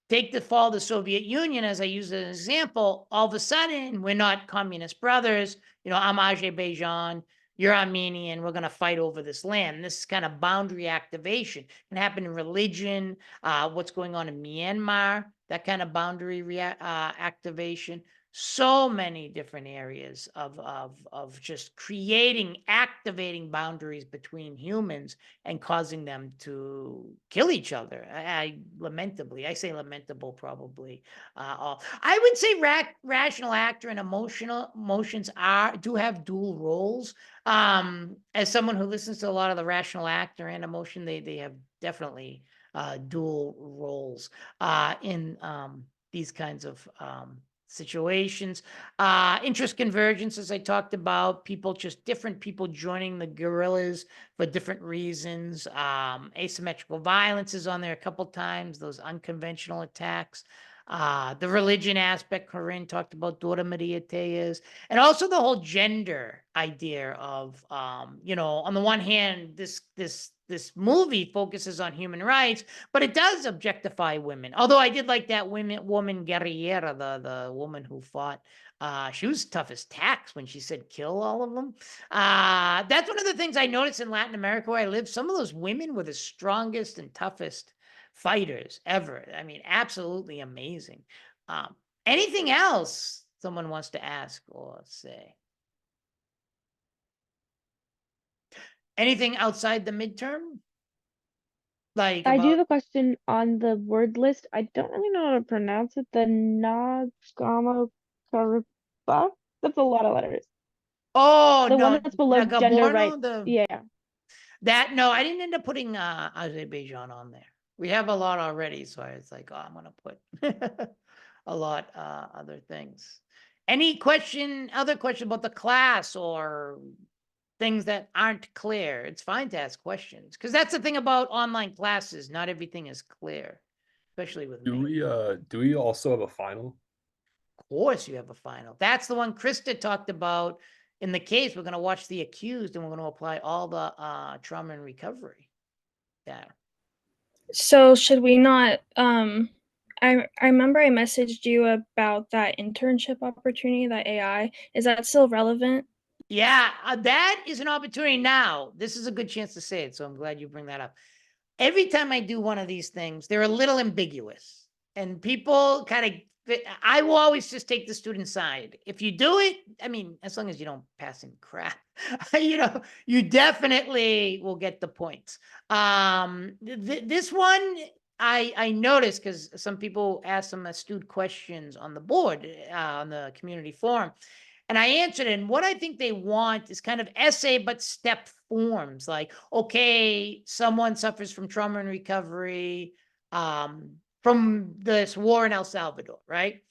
S1: take the fall of the Soviet Union, as I use as an example, all of a sudden, we're not communist brothers. I'm Azerbaijan, you're Armenian, we're going to fight over this land. And this is kind of boundary activation. It can happen in religion, what's going on in Myanmar, that kind of boundary activation. So many different areas of just activating boundaries between humans and causing them to kill each other. Lamentably, I say lamentable probably. I would say rational actor and emotions do have dual roles. As someone who listens to a lot of the rational actor and emotion, they have definitely dual roles in these kinds of situations. Interest convergence, as I talked about, different people joining the guerrillas for different reasons. Asymmetrical violence is on there a couple times, those unconventional attacks. The religion aspect, Corinne talked about, Dora Maria Tejas, and also the whole gender idea of, on the one hand, this movie focuses on human rights, but it does objectify women. Although I did like that woman guerrillera, the woman who fought. She was tough as tacks when she said kill all of them. That's one of the things I noticed in Latin America where I live. Some of those women were the strongest and toughest fighters ever. I mean, absolutely amazing. Anything else someone wants to ask or say? Anything outside the midterm? Like
S7: I do
S1: about
S7: have a question on the word list. I don't really know how to pronounce it. The Nagamo Karabakh. That's a lot of letters.
S1: Oh
S7: The one
S1: no,
S7: that's below gender right.
S1: Nagorno,
S7: Yeah.
S1: no, I didn't end up putting Azerbaijan on there. We have a lot already, so I was like, oh, I'm gonna put a lot other things. Any other question about the class or things that aren't clear? It's fine to ask questions, because that's the thing about online classes. Not everything is clear, especially with me.
S2: Do we also have a final?
S1: Of course, you have a final. That's the one Krista talked about. In the case, we're going to watch The Accused, and we're going to apply all the trauma and recovery. Yeah.
S6: So should we not I remember I messaged you about that internship opportunity, that AI. Is that still relevant?
S1: Yeah, that is an opportunity now. This is a good chance to say it, so I'm glad you bring that up. Every time I do one of these things, they're a little ambiguous, and people kind of. I will always just take the student side. If you do it, I mean, as long as you don't pass in crap, you definitely will get the points. This one I noticed because some people asked some astute questions on the board on the community forum. And I answered, and what I think they want is kind of essay, but step forms. Like, okay, someone suffers from trauma and recovery from this war in El Salvador, right?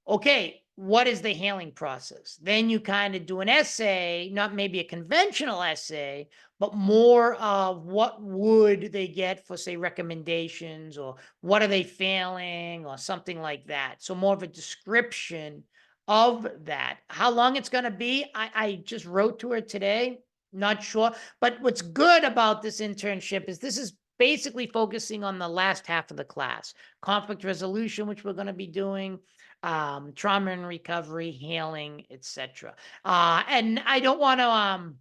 S1: Okay, what is the healing process? Then you kind of do an essay, not maybe a conventional essay, but more of what would they get for, say, recommendations, or what are they failing, or something like that. So more of a description of that. How long it's going to be, I just wrote to her today. Not sure. But what's good about this internship is this is basically focusing on the last half of the class. Conflict resolution, which we're going to be doing, trauma and recovery, healing, etc. And I don't want to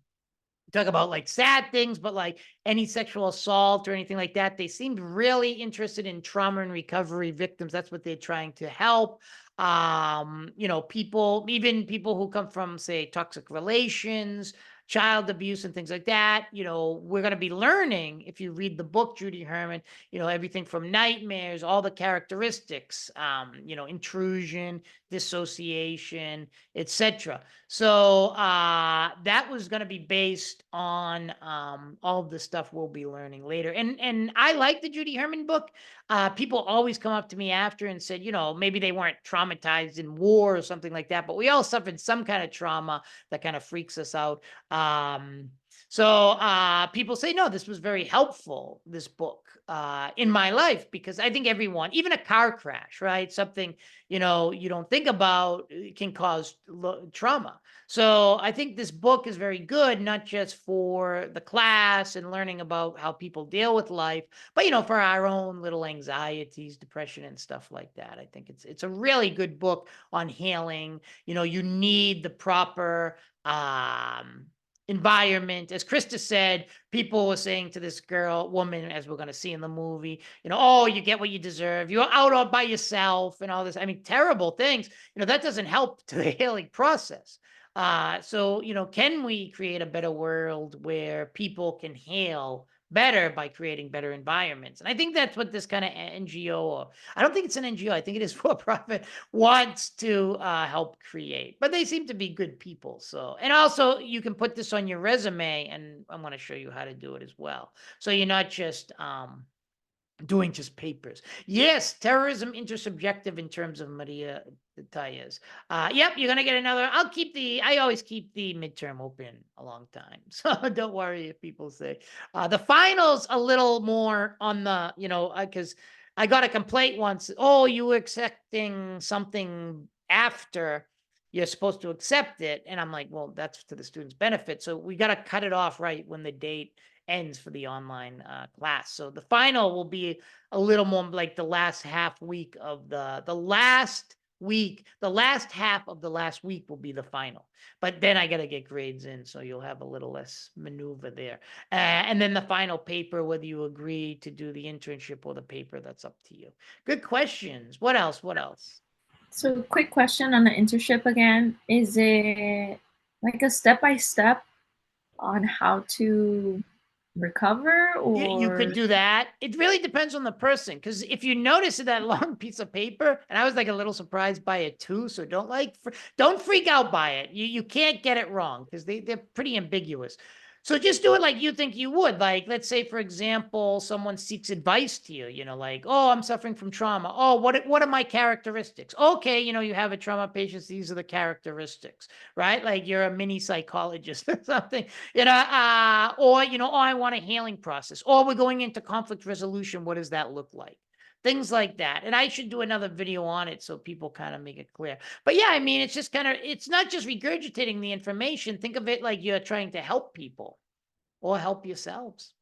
S1: talk about like sad things, but like any sexual assault or anything like that. They seemed really interested in trauma and recovery victims. That's what they're trying to help. You know, people, even people who come from, say, toxic relations, child abuse, and things like that. You know, we're going to be learning, if you read the book, Judy Herman, you know, everything from nightmares, all the characteristics, you know, intrusion, dissociation, etc. So that was going to be based on all of the stuff we'll be learning later. And I like the Judy Herman book. People always come up to me after and said, you know, maybe they weren't traumatized in war or something like that, but we all suffered some kind of trauma that kind of freaks us out. So people say, no, this was very helpful, this book, in my life, because I think everyone, even a car crash, right? Something, you know, you don't think about, can cause trauma. So I think this book is very good, not just for the class and learning about how people deal with life, but, you know, for our own little anxieties, depression, and stuff like that. I think it's a really good book on healing. You know, you need the proper environment. As Krista said, people were saying to this woman, as we're going to see in the movie, you know, oh, you get what you deserve. You're out all by yourself and all this. I mean, terrible things. You know, that doesn't help to the healing process. So, you know, can we create a better world where people can heal better by creating better environments? And I think that's what this kind of NGO, or I don't think it's an NGO, I think it is for profit, wants to help create. But they seem to be good people. So, and also you can put this on your resume, and I'm going to show you how to do it as well. So you're not just doing just papers. Yes, terrorism intersubjective in terms of Maria Tayez. Yep, you're gonna get another. I always keep the midterm open a long time. So don't worry if people say. The finals a little more on the, you know, because I got a complaint once. Oh, you were accepting something after you're supposed to accept it. And I'm like, well, that's to the student's benefit. So we got to cut it off right when the date ends for the online class. So the final will be a little more like the last half week of the last week, the last half of the last week will be the final. But then I got to get grades in, so you'll have a little less maneuver there. And then the final paper, whether you agree to do the internship or the paper, that's up to you. Good questions. What else? What else?
S5: So quick question on the internship again. Is it like a step-by-step on how to recover,
S1: You
S5: or
S1: could do that. It really depends on the person, because if you notice in that long piece of paper, and I was like a little surprised by it too, so don't freak out by it. You can't get it wrong, because they're pretty ambiguous. So just do it like you think you would. Like, let's say, for example, someone seeks advice to you, you know, like, oh, I'm suffering from trauma. Oh, what are my characteristics? Okay, you know, you have a trauma patient. These are the characteristics, right? Like you're a mini psychologist or something, you know, or, you know, oh, I want a healing process, or we're going into conflict resolution. What does that look like? Things like that. And I should do another video on it so people kind of make it clear. But yeah, I mean, it's just kind of, it's not just regurgitating the information. Think of it like you're trying to help people or help yourselves.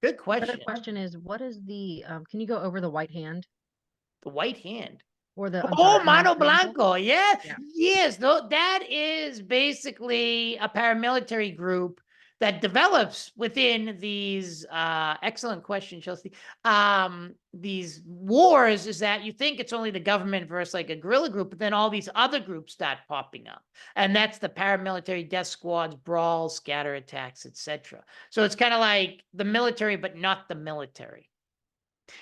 S1: Good question.
S8: Another question is, what is the, can you go over the white hand
S1: The white hand.
S8: or the, I'm
S1: Oh,
S8: sorry,
S1: Mano
S8: triangle?
S1: Blanco. Yeah.
S8: Yeah.
S1: Yes. No, that is basically a paramilitary group that develops within these excellent question, Chelsea. These wars is that you think it's only the government versus like a guerrilla group, but then all these other groups start popping up. And that's the paramilitary death squads, brawls, scatter attacks, etc. So it's kind of like the military, but not the military.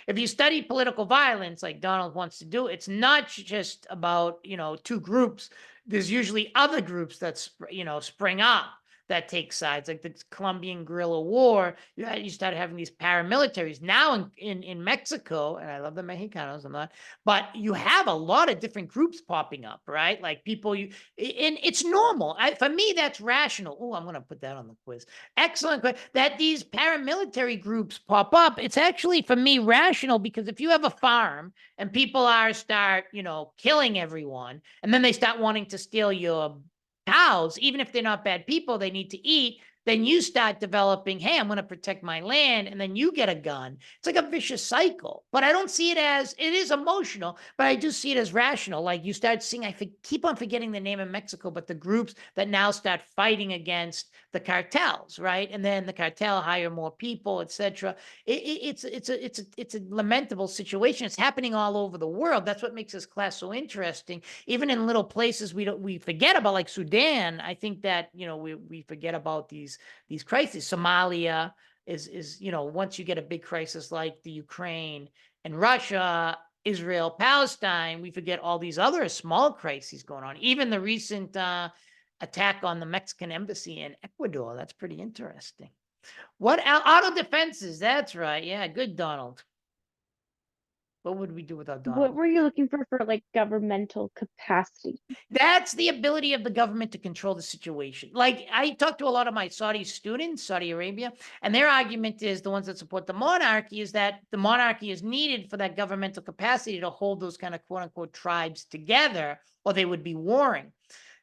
S1: If you study political violence like Donald wants to do, it's not just about, you know, two groups there's usually other groups that spring up that take sides, like the Colombian guerrilla war. You started having these paramilitaries. Now in Mexico, and I love the Mexicanos, I'm not, but you have a lot of different groups popping up, right? Like people and it's normal. For me, that's rational. Oh, I'm gonna put that on the quiz. Excellent. That these paramilitary groups pop up, it's actually for me rational, because if you have a farm and people start killing everyone, and then they start wanting to steal your cows, even if they're not bad people, they need to eat, then you start developing, hey, I'm going to protect my land, and then you get a gun. It's like a vicious cycle. But I don't see it as, it is emotional, but I do see it as rational. Like you start seeing, keep on forgetting the name of Mexico, but the groups that now start fighting against the cartels, right? And then the cartel hire more people, etc. It's a lamentable situation. It's happening all over the world. That's what makes this class so interesting. Even in little places we forget about, like Sudan. I think that we forget about these crises. Somalia is once you get a big crisis like the Ukraine and Russia, Israel, Palestine, we forget all these other small crises going on. Even the recent attack on the Mexican embassy in Ecuador. That's pretty interesting. What auto defenses? That's right. Yeah, good, Donald. What would we do without Donald?
S7: What were you looking for like governmental capacity?
S1: That's the ability of the government to control the situation. Like I talked to a lot of my Saudi students, Saudi Arabia, and their argument is, the ones that support the monarchy, is that the monarchy is needed for that governmental capacity to hold those kind of quote unquote tribes together, or they would be warring.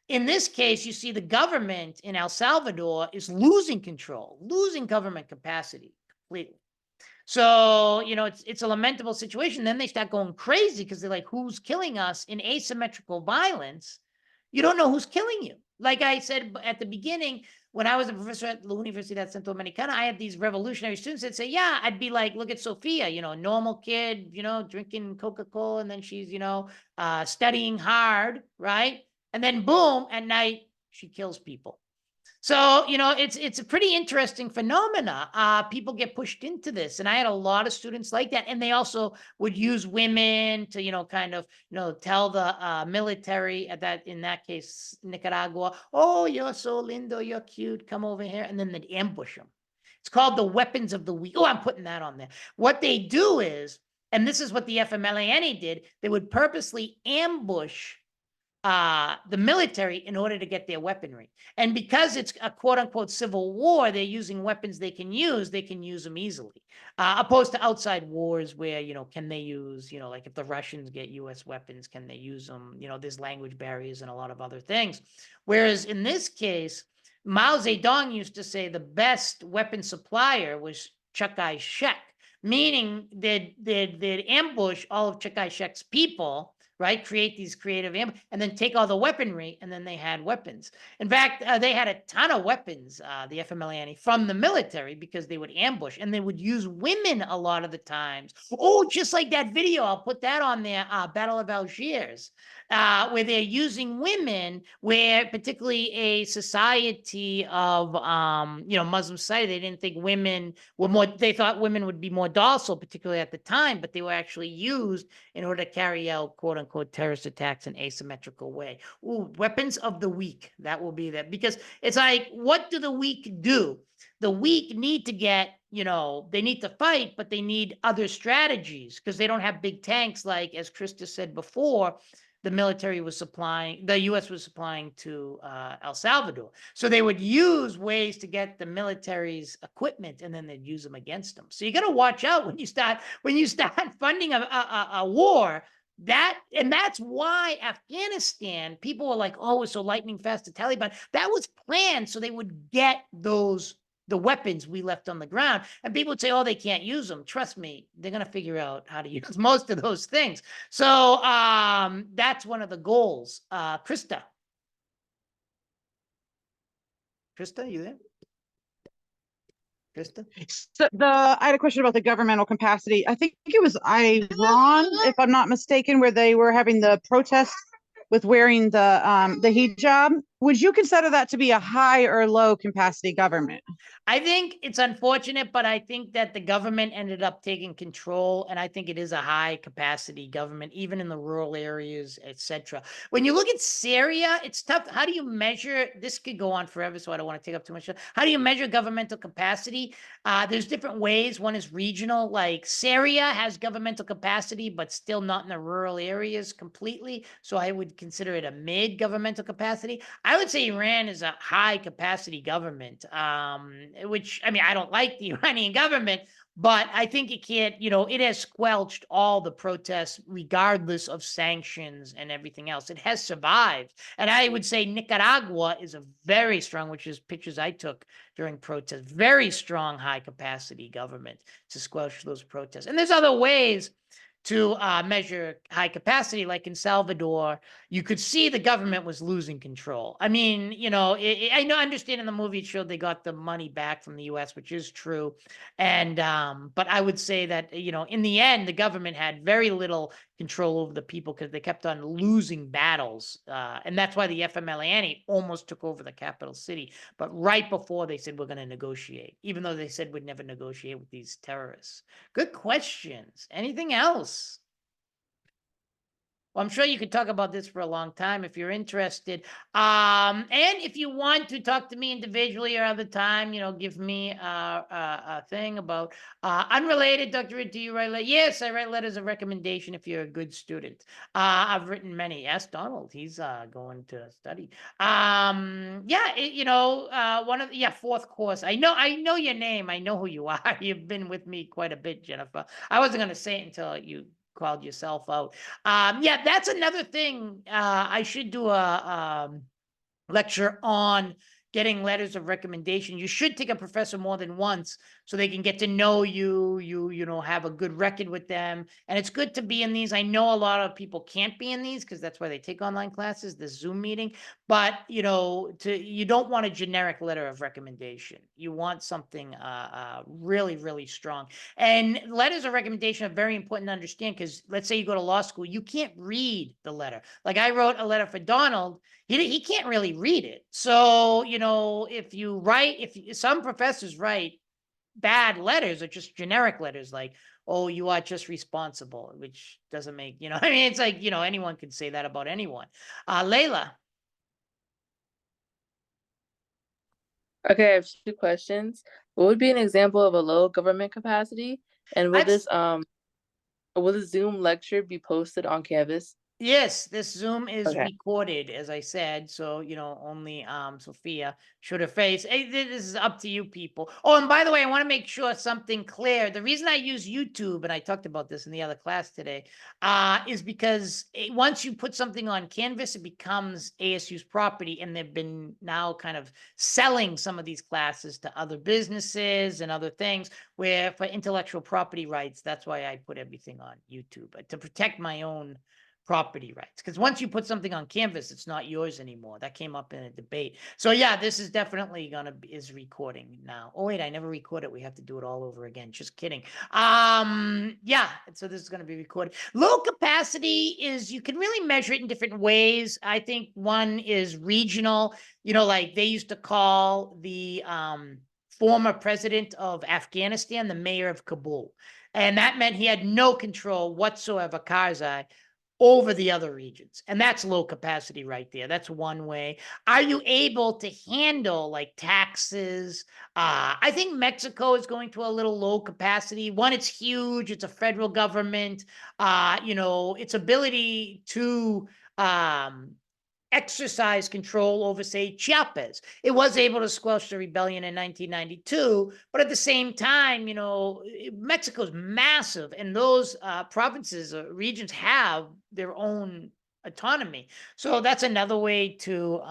S1: In this case, you see the government in El Salvador is losing control, losing government capacity completely. So, it's a lamentable situation. Then they start going crazy because they're like, who's killing us in asymmetrical violence? You don't know who's killing you. Like I said at the beginning, when I was a professor at La Universidad Centroamericana, I had these revolutionary students that say, yeah, I'd be like, look at Sophia, normal kid, drinking Coca-Cola, and then she's, studying hard, right? And then boom, at night, she kills people. So, it's a pretty interesting phenomena. People get pushed into this. And I had a lot of students like that. And they also would use women to, kind of, tell the military in that case, Nicaragua, oh, you're so lindo, you're cute, come over here. And then they'd ambush them. It's called the weapons of the weak. Oh, I'm putting that on there. What they do is, and this is what the FMLN did, they would purposely ambush the military in order to get their weaponry. And because it's a quote unquote civil war, they're using weapons they can use them easily. Opposed to outside wars where, can they use, like if the Russians get US weapons, can they use them? There's language barriers and a lot of other things. Whereas in this case, Mao Zedong used to say the best weapon supplier was Chiang Kai-shek, meaning they'd ambush all of Chiang Kai-shek's people, right? Create these creative and then take all the weaponry, and then they had weapons. In fact, they had a ton of weapons, the FMLN, from the military, because they would ambush, and they would use women a lot of the times. Oh, just like that video, I'll put that on there, Battle of Algiers, where they're using women, where particularly a society of, Muslim society, they didn't think women were more, they thought women would be more docile, particularly at the time, but they were actually used in order to carry out quote unquote terrorist attacks in asymmetrical way. Ooh, weapons of the weak. That will be that, because it's like, what do the weak do? The weak need to get, they need to fight, but they need other strategies because they don't have big tanks. Like, as Krista said before, the military was supplying, the US was supplying to El Salvador. So they would use ways to get the military's equipment, and then they'd use them against them. So you got to watch out when you start funding a war. That's why Afghanistan, people were like, oh, it's so lightning fast to Taliban. That was planned so they would get the weapons we left on the ground. And people would say, oh, they can't use them. Trust me, they're going to figure out how to use most of those things. So that's one of the goals. Krista, you there? Krista?
S3: So I had a question about the governmental capacity. I think it was Iran, if I'm not mistaken, where they were having the protest with wearing the hijab, Would you consider that to be a high or low capacity government?
S1: I think it's unfortunate, but I think that the government ended up taking control, and I think it is a high capacity government, even in the rural areas, etc. When you look at Syria, it's tough. How do you measure? This could go on forever, so I don't want to take up too much time. How do you measure governmental capacity? There's different ways. One is regional, like Syria has governmental capacity, but still not in the rural areas completely. So I would consider it a mid governmental capacity. I would say Iran is a high capacity government, which, I mean, I don't like the Iranian government, but I think it can't, it has squelched all the protests regardless of sanctions and everything else. It has survived. And I would say Nicaragua is a very strong, which is pictures I took during protests, very strong high capacity government to squelch those protests. And there's other ways to measure high capacity, like in Salvador, you could see the government was losing control. I mean, I understand in the movie it showed they got the money back from the U.S., which is true, and but I would say that in the end, the government had very little control over the people because they kept on losing battles, and that's why the FMLN almost took over the capital city. But right before they said we're going to negotiate, even though they said we'd never negotiate with these terrorists. Good questions. Anything else? Well, I'm sure you could talk about this for a long time if you're interested. And if you want to talk to me individually or other time, give me a thing about unrelated. Dr. Do you write letters? Yes, I write letters of recommendation if you're a good student. I've written many. Ask Donald. He's going to study. Fourth course. I know your name. I know who you are. You've been with me quite a bit, Jennifer. I wasn't going to say it until you called yourself out. That's another thing. I should do a lecture on getting letters of recommendation. You should take a professor more than once so they can get to know you, have a good record with them. And it's good to be in these. I know a lot of people can't be in these because that's why they take online classes, the Zoom meeting. But, you don't want a generic letter of recommendation. You want something really, really strong. And letters of recommendation are very important to understand because let's say you go to law school, you can't read the letter. I wrote a letter for Donald. He can't really read it. So, if some professors write bad letters or just generic letters like, oh, you are just responsible, which doesn't make, it's like, anyone can say that about anyone. Layla.
S9: Okay, I have two questions. What would be an example of a low government capacity? And will the Zoom lecture be posted on Canvas?
S1: Yes, this Zoom is
S9: Okay.
S1: recorded, as I said. So, only Sophia showed her face. Hey, this is up to you people. Oh, and by the way, I want to make sure something clear. The reason I use YouTube, and I talked about this in the other class today, is because once you put something on Canvas, it becomes ASU's property. And they've been now kind of selling some of these classes to other businesses and other things where for intellectual property rights, that's why I put everything on YouTube, to protect my own property rights. Because once you put something on Canvas, it's not yours anymore. That came up in a debate. So this is definitely is recording now. Oh wait, I never recorded. We have to do it all over again. Just kidding. So this is gonna be recorded. Low capacity is, you can really measure it in different ways. I think one is regional. Like they used to call the former president of Afghanistan the mayor of Kabul. And that meant he had no control whatsoever, Karzai, over the other regions. And that's low capacity right there. That's one way. Are you able to handle like taxes? I think Mexico is going to a little low capacity. One, it's huge. It's a federal government. Its ability to exercise control over, say, Chiapas. It was able to squelch the rebellion in 1992, but at the same time, Mexico's massive, and those provinces or regions have their own autonomy. So that's another way to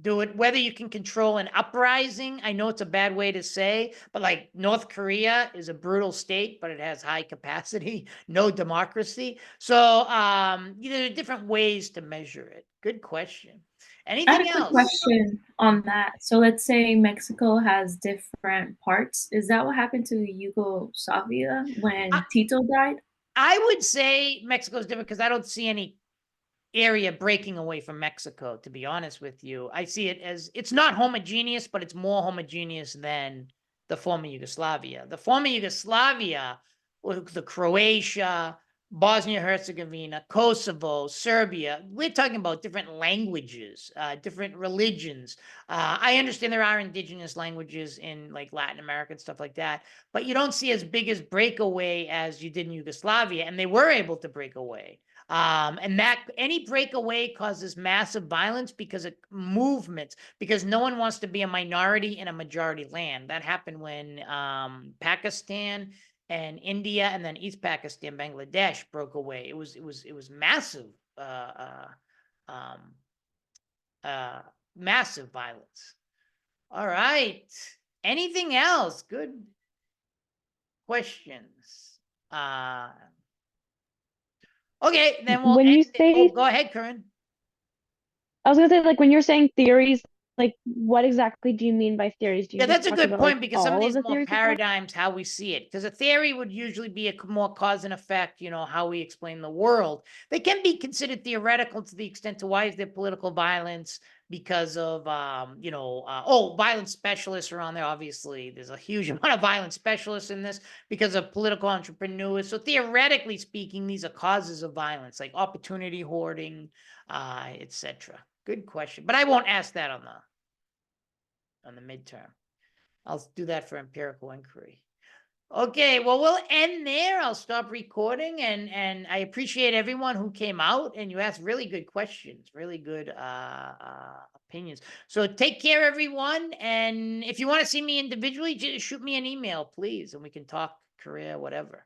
S1: do it. Whether you can control an uprising, I know it's a bad way to say, but like North Korea is a brutal state, but it has high capacity, no democracy. So there are different ways to measure it. Good question.
S5: I had
S1: Anything
S5: a quick
S1: else?
S5: question on that. So let's say Mexico has different parts. Is that what happened to Yugoslavia when Tito died?
S1: I would say Mexico's different because I don't see any area breaking away from Mexico, to be honest with you. I see it as, it's not homogeneous, but it's more homogeneous than the former Yugoslavia. The former Yugoslavia, the Croatia, Bosnia Herzegovina, Kosovo, Serbia, we're talking about different languages, different religions. I understand there are indigenous languages in like Latin America and stuff like that, but you don't see as big as breakaway as you did in Yugoslavia, and they were able to break away. And that any breakaway causes massive violence because of movements, because no one wants to be a minority in a majority land. That happened when Pakistan and India and then East Pakistan, Bangladesh broke away. It was massive, massive violence. All right. Anything else? Good questions. Okay, then we'll
S7: When you
S1: end it. Oh,
S7: say,
S1: go ahead, Corinne.
S7: I was gonna say, like when you're saying theories, like what exactly do you mean by theories? Do you
S1: Yeah,
S7: just
S1: that's a
S7: talk
S1: good
S7: about,
S1: point
S7: like,
S1: because some of
S7: all
S1: these
S7: the
S1: more
S7: theories of
S1: paradigms, how we see it, because a theory would usually be a more cause and effect, you know, how we explain the world. They can be considered theoretical to the extent to why is there political violence because of, violence specialists are on there. Obviously, there's a huge amount of violence specialists in this because of political entrepreneurs. So theoretically speaking, these are causes of violence, like opportunity hoarding, etc. Good question, but I won't ask that on the midterm. I'll do that for empirical inquiry. Okay, well, we'll end there. I'll stop recording, and I appreciate everyone who came out and you asked really good questions, really good opinions. So take care, everyone. And if you want to see me individually, just shoot me an email, please, and we can talk career, whatever.